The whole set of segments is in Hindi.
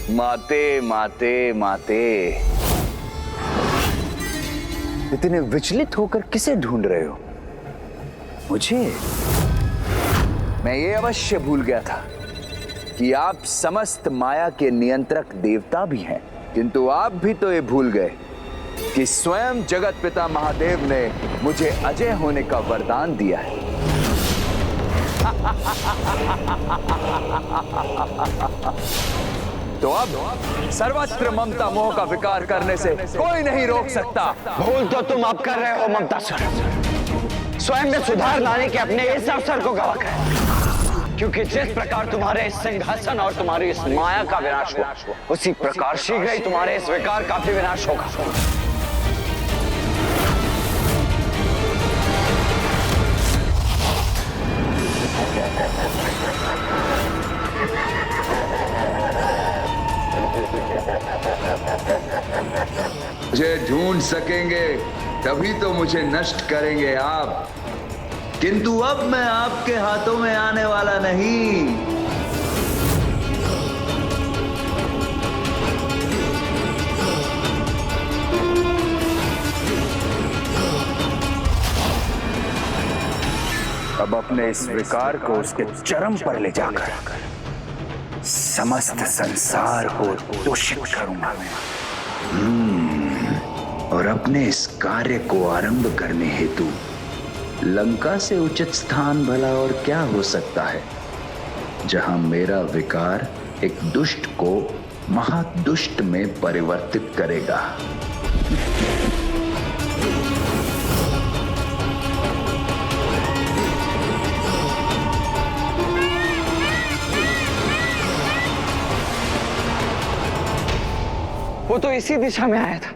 माते माते माते, इतने विचलित होकर किसे ढूंढ रहे हो? मुझे? मैं ये अवश्य भूल गया था कि आप समस्त माया के नियंत्रक देवता भी हैं, किंतु आप भी तो ये भूल गए कि स्वयं जगत पिता महादेव ने मुझे अजय होने का वरदान दिया है। तो अब सर्वत्र ममता मोह का विकार करने से कोई नहीं रोक सकता। भूल तो तुम अब कर रहे हो ममतासुर। स्वयं में सुधार लाने के अपने इस अवसर को गवा कर, क्योंकि जिस प्रकार तुम्हारे इस सिंहासन और तुम्हारी इस माया का विनाश हुआ, उसी प्रकार शीघ्र ही तुम्हारे इस विकार का भी विनाश होगा। मुझे ढूंढ सकेंगे तभी तो मुझे नष्ट करेंगे आप, किंतु अब मैं आपके हाथों में आने वाला नहीं। अब अपने इस विकार को उसके चरम पर ले जाकर समस्त संसार को दूषित करूंगा और अपने इस कार्य को आरंभ करने हेतु लंका से उचित स्थान भला और क्या हो सकता है, जहां मेरा विकार एक दुष्ट को महादुष्ट में परिवर्तित करेगा। वो तो इसी दिशा में आया था,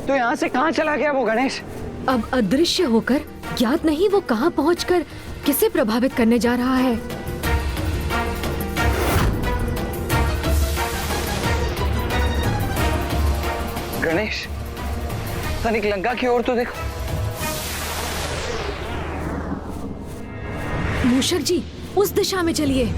तो यहाँ से कहाँ चला गया वो गणेश? अब अदृश्य होकर ज्ञात नहीं वो कहाँ पहुंचकर किसे प्रभावित करने जा रहा है। गणेश, तनिक लंका की ओर तो देखो। मूषक जी, उस दिशा में चलिए।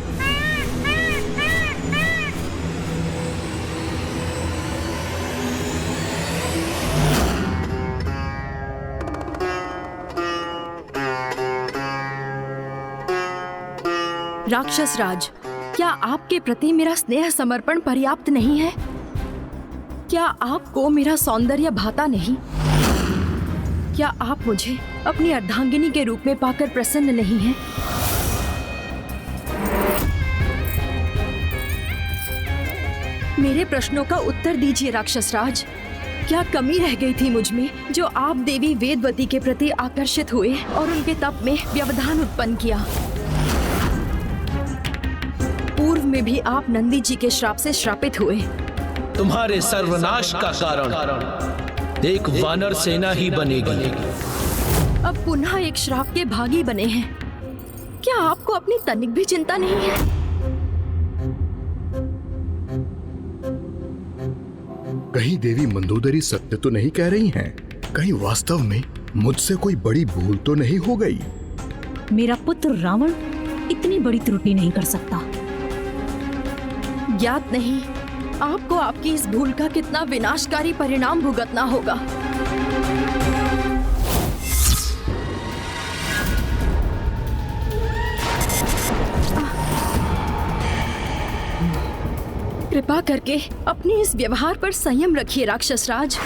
राक्षस राज, क्या आपके प्रति मेरा स्नेह समर्पण पर्याप्त नहीं है? क्या आपको मेरा सौंदर्य भाता नहीं? क्या आप मुझे अपनी अर्धांगिनी के रूप में पाकर प्रसन्न नहीं हैं? मेरे प्रश्नों का उत्तर दीजिए राक्षस राज। क्या कमी रह गई थी मुझ में जो आप देवी वेदवती के प्रति आकर्षित हुए और उनके तप में व्यवधान उत्पन्न किया? पूर्व में भी आप नंदी जी के श्राप से श्रापित हुए। तुम्हारे सर्वनाश का कारण एक वानर सेना ही बनेगी। अब पुनः एक श्राप के भागी बने हैं। क्या आपको अपनी तनिक भी चिंता नहीं है? कहीं देवी मंदोदरी सत्य तो नहीं कह रही हैं? कहीं वास्तव में मुझसे कोई बड़ी भूल तो नहीं हो गई? मेरा पुत्र रावण इतनी बड़ी त्रुटि नहीं कर सकता। ज्ञात नहीं आपको आपकी इस भूल का कितना विनाशकारी परिणाम भुगतना होगा। कृपा करके अपने इस व्यवहार पर संयम रखिए राक्षस राज,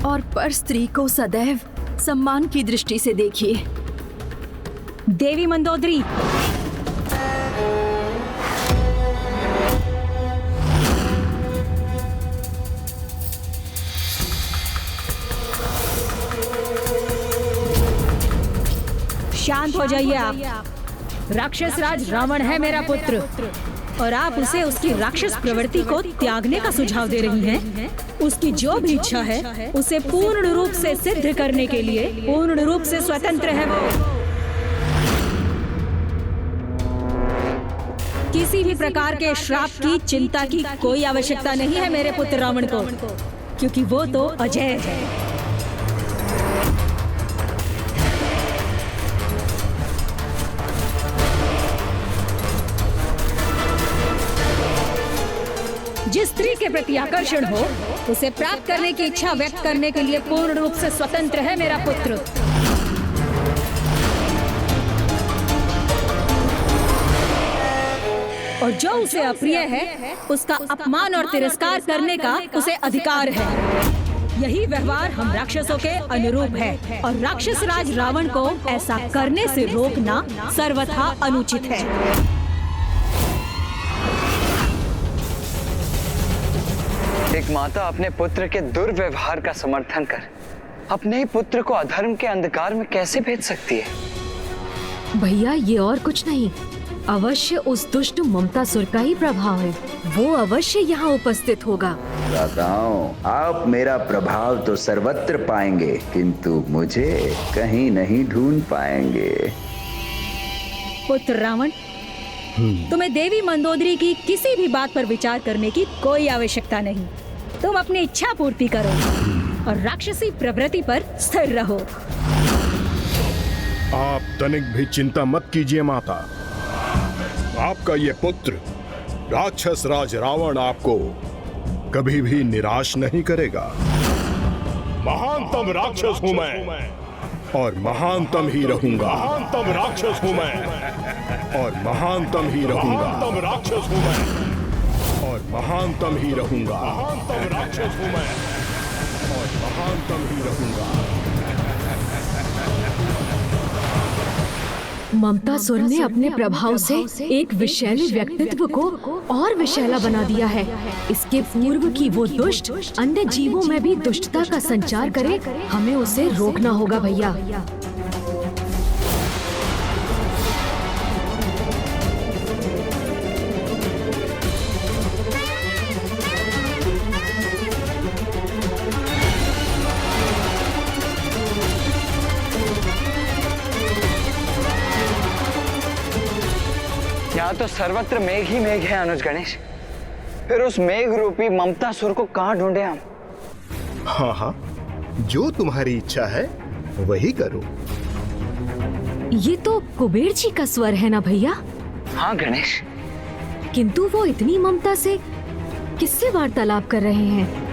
और पर स्त्री को सदैव सम्मान की दृष्टि से देखिए। देवी मंदोदरी, शांत हो जाइए आप। राक्षस राज रावण है मेरा पुत्र, और आप उसे उसकी राक्षस प्रवृत्ति को त्यागने का सुझाव दे रही हैं। उसकी जो भी इच्छा है उसे पूर्ण रूप से सिद्ध करने के लिए पूर्ण रूप से स्वतंत्र है वो। किसी भी प्रकार के श्राप की चिंता की कोई आवश्यकता नहीं है मेरे पुत्र रावण को, क्योंकि वो तो अजय है। जिस स्त्री के प्रति आकर्षण हो उसे प्राप्त करने की इच्छा व्यक्त करने के लिए पूर्ण रूप से स्वतंत्र है मेरा पुत्र। और जो उसे अप्रिय है उसका अपमान और तिरस्कार करने का उसे अधिकार है। यही व्यवहार हम राक्षसों के अनुरूप है और राक्षस राज रावण को ऐसा करने से रोकना सर्वथा अनुचित है। एक माता अपने पुत्र के दुर्व्यवहार का समर्थन कर अपने ही पुत्र को अधर्म के अंधकार में कैसे भेज सकती है? भैया ये और कुछ नहीं, अवश्य उस दुष्ट ममतासुर का ही प्रभाव है। वो अवश्य यहाँ उपस्थित होगा। राजाओं, आप मेरा प्रभाव तो सर्वत्र पाएंगे, किंतु मुझे कहीं नहीं ढूंढ पाएंगे। पुत्र रावण, तुम्हें देवी मंदोदरी की किसी भी बात पर विचार करने की कोई आवश्यकता नहीं। तुम अपनी इच्छा पूर्ति करो और राक्षसी प्रवृत्ति पर स्थिर रहो। आप तनिक भी चिंता मत कीजिए माता। आपका ये पुत्र राक्षस राज रावण आपको कभी भी निराश नहीं करेगा। महानतम राक्षस हूं मैं और महानतम ही रहूंगा। महानतम राक्षस हूं मैं और महानतम ही रहूंगा। महानतम राक्षस हूं मैं और महानतम ही रहूंगा। महानतम राक्षस हूं मैं और महानतम ही रहूंगा। ममतासुर ने अपने प्रभाव से एक विषैले व्यक्तित्व को और विषैला बना दिया है। इसके पूर्व की वो दुष्ट अन्य जीवों में भी दुष्टता का संचार करे, हमें उसे रोकना होगा भैया। यहाँ तो सर्वत्र मेघ ही मेघ है अनुज गणेश। फिर उस मेघ रूपी ममतासुर को कहाँ ढूंढे हम? हाँ हाँ, जो तुम्हारी इच्छा है वही करो। ये तो कुबेर जी का स्वर है ना भैया? हाँ गणेश। किंतु वो इतनी ममता से किससे वार्तालाप कर रहे हैं?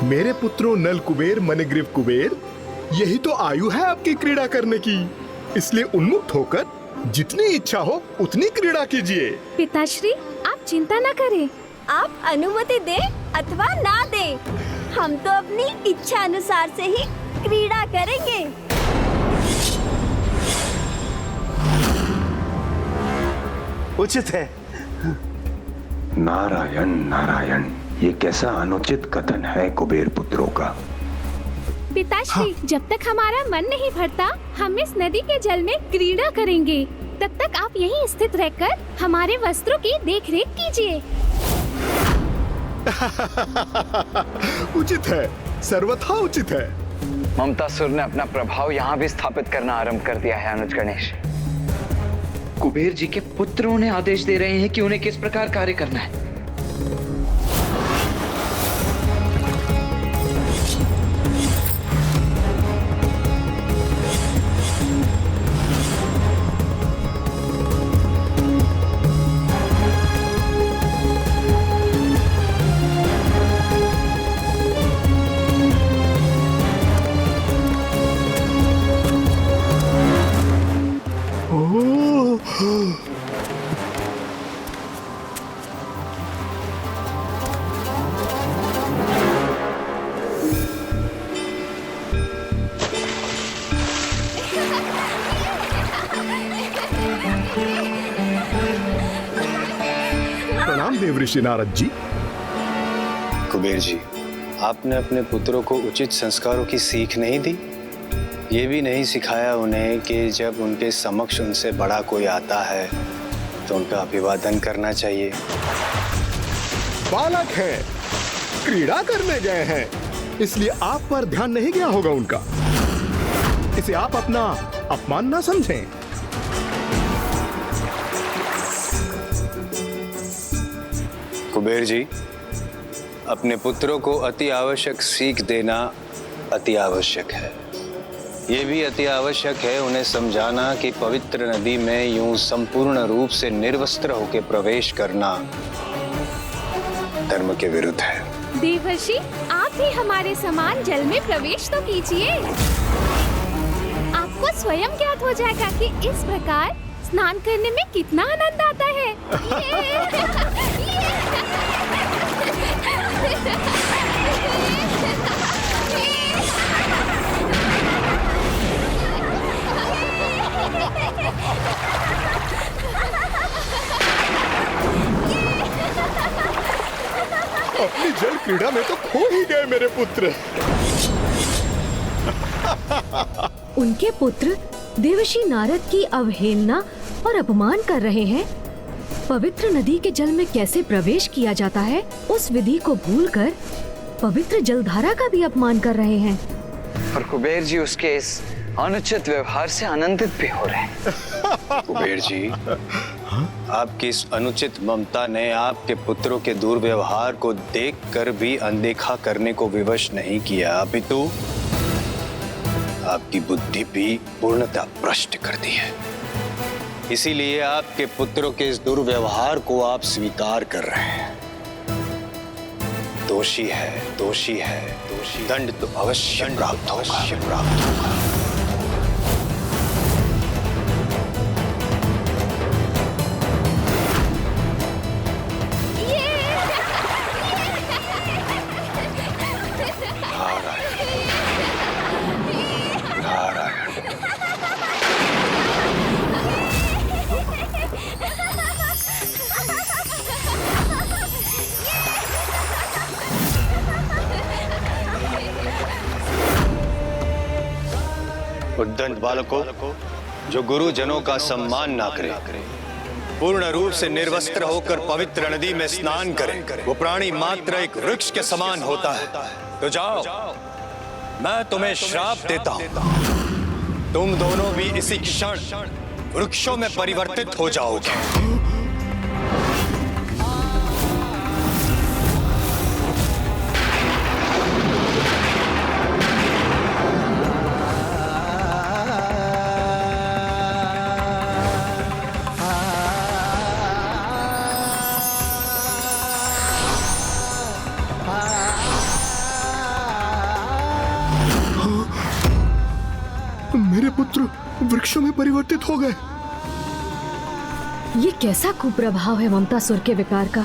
मेरे पुत्रों नल कुबेर मणिग्रीव कुबेर, यही तो आयु है आपकी क्रीड़ा करने की। इसलिए उन्मुक्त होकर जितनी इच्छा हो उतनी क्रीड़ा कीजिए। पिताश्री, आप चिंता न करें। आप अनुमति दे अथवा ना दे, हम तो अपनी इच्छा अनुसार से ही क्रीड़ा करेंगे। उचित है। नारायण नारायण, ये कैसा अनुचित कथन है कुबेर पुत्रों का। पिताश्री, जब तक हमारा मन नहीं भरता हम इस नदी के जल में क्रीड़ा करेंगे। तब तक आप यहीं स्थित रहकर हमारे वस्त्रों की देखरेख कीजिए। उचित है, सर्वथा उचित है। ममतासुर ने अपना प्रभाव यहाँ भी स्थापित करना आरंभ कर दिया है अनुज गणेश। कुबेर जी के पुत्र उन्हें आदेश दे रहे हैं कि उन्हें किस प्रकार कार्य करना है। प्रणाम देव ऋषि नारद जी। कुबेर जी, आपने अपने पुत्रों को उचित संस्कारों की सीख नहीं दी। ये भी नहीं सिखाया उन्हें कि जब उनके समक्ष उनसे बड़ा कोई आता है तो उनका अभिवादन करना चाहिए। बालक हैं, क्रीड़ा करने गए हैं, इसलिए आप पर ध्यान नहीं गया होगा उनका। इसे आप अपना अपमान ना समझें। कुबेर जी, अपने पुत्रों को अति आवश्यक सीख देना अति आवश्यक है। ये भी अति आवश्यक है उन्हें समझाना कि पवित्र नदी में यूं संपूर्ण रूप से निर्वस्त्र होकर प्रवेश करना धर्म के विरुद्ध है। देवर्षि, आप भी हमारे समान जल में प्रवेश तो कीजिए। आपको स्वयं ज्ञात हो जाएगा कि इस प्रकार स्नान करने में कितना आनंद आता है। अपनी जल क्रीड़ा में तो खो ही गए मेरे पुत्र। उनके पुत्र देवर्षि नारद की अवहेलना और अपमान कर रहे हैं। पवित्र नदी के जल में कैसे प्रवेश किया जाता है उस विधि को भूलकर पवित्र जलधारा का भी अपमान कर रहे हैं। और कुबेर जी उसके इस अनुचित व्यवहार से आनंदित भी हो रहे हैं। कुबेर जी, आपकी इस अनुचित ममता ने आपके पुत्रों के दुर्व्यवहार को देखकर भी अनदेखा करने को विवश नहीं किया, अपितु आपकी बुद्धि भी पूर्णतः भ्रष्ट कर दी है। इसीलिए आपके पुत्रों के इस दुर्व्यवहार को आप स्वीकार कर रहे हैं। दोषी है, दोषी है, दोषी। दंड तो अवश्य प्राप्त होगा। उद्दंड बालकों, जो गुरुजनों का सम्मान ना करे, पूर्ण रूप से निर्वस्त्र होकर पवित्र नदी में स्नान करे, वो प्राणी मात्र एक वृक्ष के समान होता है। तो जाओ, मैं तुम्हें श्राप देता हूं। तुम दोनों भी इसी क्षण वृक्षों में परिवर्तित हो जाओगे। मेरे पुत्र वृक्षों में परिवर्तित हो गए। ये कैसा कुप्रभाव है ममतासुर के विकार का,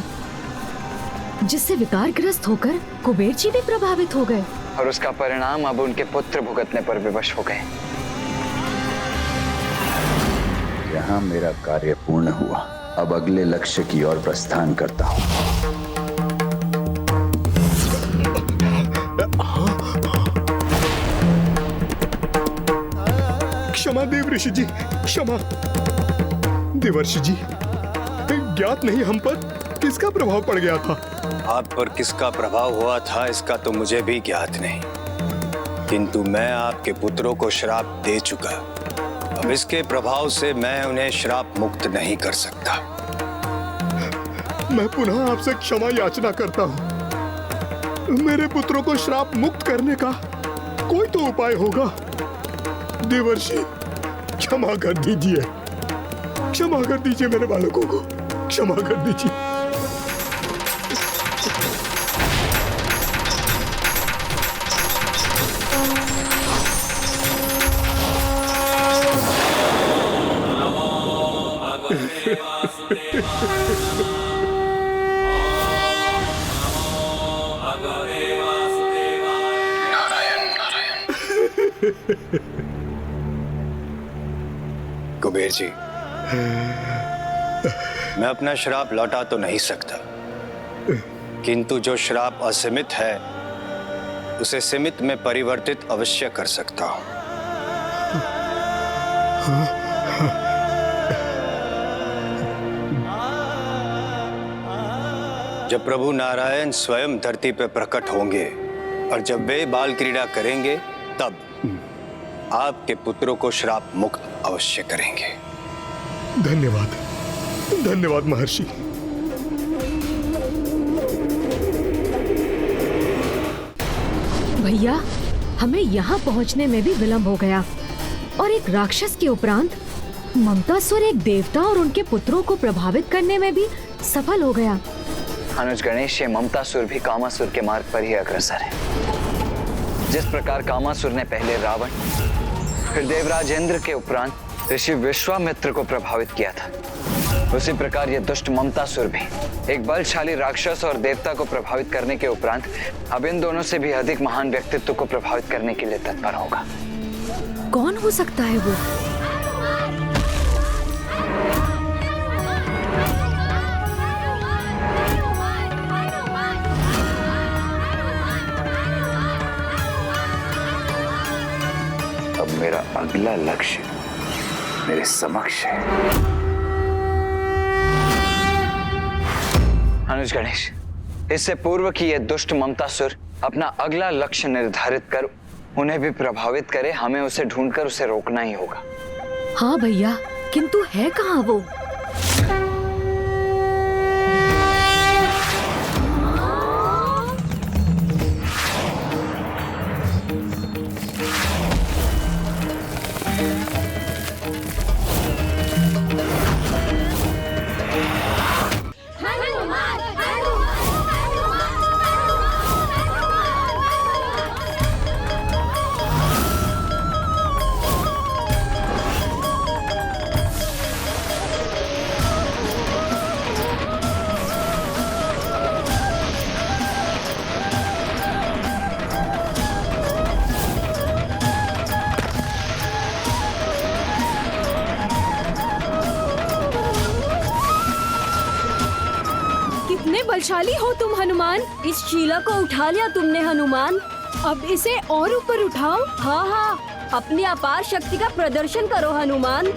जिससे विकारग्रस्त होकर कुबेर जी भी प्रभावित हो गए। और उसका परिणाम अब उनके पुत्र भुगतने पर विवश हो गए। यहाँ मेरा कार्य पूर्ण हुआ। अब अगले लक्ष्य की ओर प्रस्थान करता हूँ। क्षमा देव ऋषि जी, क्षमा। देवर्षि जी, ज्ञात नहीं हम पर किसका प्रभाव पड़ गया था। आप पर किसका प्रभाव हुआ था इसका तो मुझे भी ज्ञात नहीं, किंतु मैं आपके पुत्रों को श्राप दे चुका। अब इसके प्रभाव से मैं उन्हें श्राप मुक्त नहीं कर सकता। मैं पुनः आपसे क्षमा याचना करता हूँ। मेरे पुत्रों को श्राप मुक्त करने का कोई तो उपाय होगा। देवर्षि, क्षमा कर दीजिए, क्षमा कर दीजिए मेरे बालकों को, क्षमा कर दीजिए। कुबेर जी, मैं अपना श्राप लौटा तो नहीं सकता, किंतु जो श्राप असीमित है उसे सीमित में परिवर्तित अवश्य कर सकता हूं। जब प्रभु नारायण स्वयं धरती पर प्रकट होंगे और जब वे बाल क्रीड़ा करेंगे, तब आपके पुत्रों को श्राप मुक्त अवश्य करेंगे। धन्यवाद, धन्यवाद महर्षि। भैया, हमें यहाँ पहुँचने में भी विलम्ब हो गया और एक राक्षस के उपरांत ममतासुर एक देवता और उनके पुत्रों को प्रभावित करने में भी सफल हो गया। अनुज गणेश, ये ममतासुर भी कामासुर के मार्ग पर ही अग्रसर है। जिस प्रकार कामासुर ने पहले रावण, फिर देवराज इंद्र के उपरांत ऋषि विश्वामित्र को प्रभावित किया था, उसी प्रकार ये दुष्ट ममतासुर भी एक बलशाली राक्षस और देवता को प्रभावित करने के उपरांत अब इन दोनों से भी अधिक महान व्यक्तित्व को प्रभावित करने के लिए तत्पर होगा। कौन हो सकता है वो? अब मेरा अगला लक्ष्य मेरे समक्ष है। अनुज गणेश, इससे पूर्व कि ये दुष्ट ममतासुर अपना अगला लक्ष्य निर्धारित कर उन्हें भी प्रभावित करे, हमें उसे ढूंढकर उसे रोकना ही होगा। हाँ भैया, किंतु है कहाँ वो? बलशाली हो तुम हनुमान। इस शीला को उठा लिया तुमने हनुमान। अब इसे और ऊपर उठाओ। हाँ हाँ, अपनी अपार शक्ति का प्रदर्शन करो हनुमान।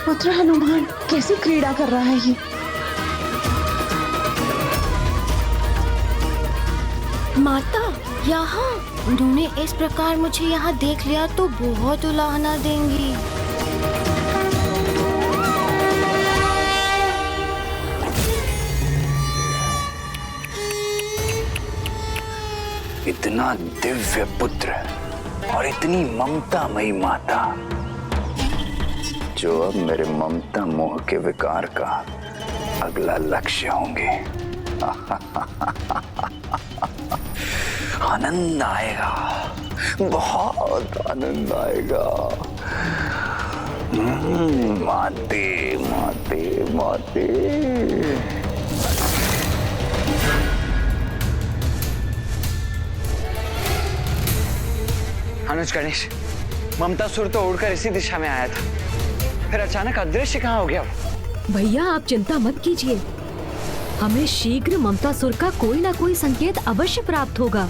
पुत्र हनुमान कैसी क्रीड़ा कर रहा है ये। माता, यहाँ उन्होंने इस प्रकार मुझे यहाँ देख लिया तो बहुत उलाहना देंगी। इतना दिव्य पुत्र और इतनी ममतामयी माता, जो अब मेरे ममता मोह के विकार का अगला लक्ष्य होंगे। आनंद आएगा, बहुत आनंद आएगा। माते माते माते। अनुज गणेश, ममतासुर तो उड़कर इसी दिशा में आया था, फिर अचानक अदृश्य कहाँ हो गया? भैया आप चिंता मत कीजिए, हमें शीघ्र ममतासुर का कोई ना कोई संकेत अवश्य प्राप्त होगा।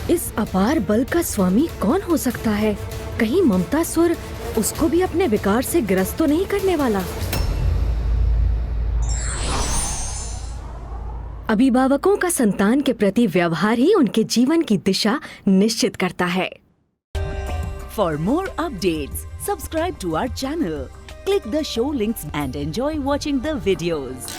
इस अपार बल का स्वामी कौन हो सकता है? कहीं ममतासुर उसको भी अपने विकार से ग्रस्त तो नहीं करने वाला? अभिभावकों का संतान के प्रति व्यवहार ही उनके जीवन की दिशा निश्चित करता है। For more updates, subscribe to our channel, click the show links and enjoy watching the videos.